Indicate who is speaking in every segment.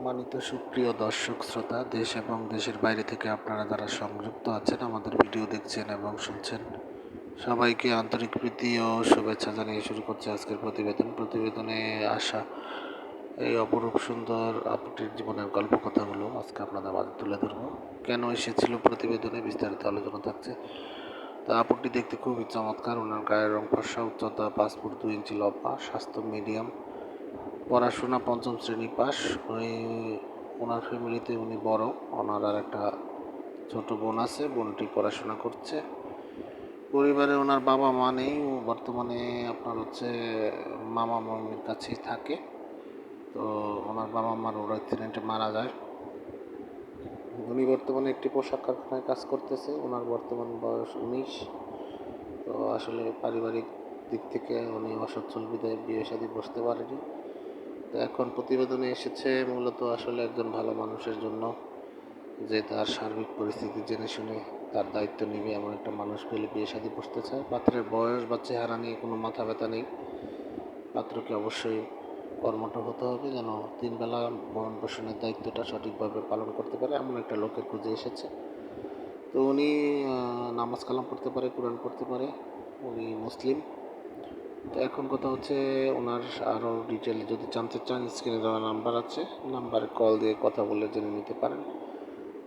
Speaker 1: সম্মানিত সুপ্রিয় দর্শক শ্রোতা, দেশ এবং দেশের বাইরে থেকে আপনারা যারা সংযুক্ত আছেন, আমাদের ভিডিও দেখছেন এবং শুনছেন, সবাইকে আন্তরিক প্রীতি ও শুভেচ্ছা জানিয়ে শুরু করছে আজকের প্রতিবেদনে আসা এই অপরূপ সুন্দর আপুটির জীবনের গল্প কথাগুলো আজকে আপনাদের মাঝে তুলে ধরবো। কেন এসেছিল প্রতিবেদনে বিস্তারিত আলোচনা থাকছে। তা আপুটি দেখতে খুবই চমৎকার। ওনার গায়ের রং ফর্সা, উচ্চতা 5 ফুট 2 ইঞ্চি লম্বা, স্বাস্থ্য মিডিয়াম, পড়াশোনা 5ম শ্রেণী পাস। ওনার ফ্যামিলিতে উনি বড়। ওনার আর একটা ছোট বোন আছে, বোনটি পড়াশোনা করছে। পরিবারে ওনার বাবা মা নেই, ও বর্তমানে আপনার মামা মামির কাছেই থাকে। তো ওনার বাবা মার ওর অ্যাক্সিডেন্টে মারা যায়। উনি বর্তমানে একটি পোশাক কারখানায় কাজ করতেছে। ওনার বর্তমান বয়স 19। তো আসলে পারিবারিক দিক থেকে উনি অসচ্ছল বিদায় বিয়ে শাদী বসতে পারেনি। তো এখন প্রতিবেদনে এসেছে মূলত আসলে একজন ভালো মানুষের জন্য, যে তার সার্বিক পরিস্থিতি জেনে শুনে তার দায়িত্ব নিবে এমন একটা মানুষ পেলে বিয়ে শাদী বসতে চায়। পাত্রের বয়স বা চেহারা নিয়ে কোনো মাথা ব্যথা নেই। পাত্রকে অবশ্যই কর্মঠ হতে হবে, যেন 3 বেলা ভরণ পোষণের দায়িত্বটা সঠিকভাবে পালন করতে পারে, এমন একটা লোকের খুঁজে এসেছে। তো উনি নামাজ কালাম পড়তে পারে, কোরআন পড়তে পারে, উনি মুসলিম। তো এখন কথা হচ্ছে, ওনার আরও ডিটেল যদি জানতে চান, স্ক্রিনে দেওয়া নাম্বার আছে, নাম্বারে কল দিয়ে কথা বলে জেনে নিতে পারেন।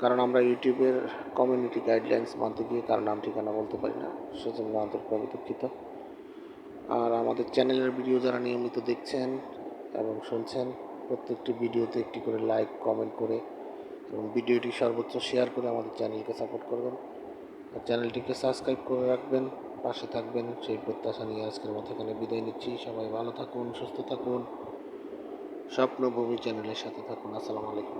Speaker 1: কারণ আমরা ইউটিউবের কমিউনিটি গাইডলাইন্স মানতে গিয়ে কার নাম ঠিকানা বলতে পারি না, সেজন্য আন্তরিকভাবে দুঃখিত। আর আমাদের চ্যানেলের ভিডিও যারা নিয়মিত দেখছেন এবং শুনছেন, প্রত্যেকটি ভিডিওতে একটি করে লাইক কমেন্ট করে এবং ভিডিওটি সর্বোচ্চ শেয়ার করে আমাদের চ্যানেলকে সাপোর্ট করবেন আর চ্যানেলটিকে সাবস্ক্রাইব করে রাখবেন, পাশে থাকবেন, সেই প্রত্যাশা নিয়ে আজকের মতো এখানে বিদায় নিচ্ছি। সবাই ভালো থাকুন, সুস্থ থাকুন, স্বপ্নভূমি চ্যানেলের সাথে থাকুন। আসসালামু আলাইকুম।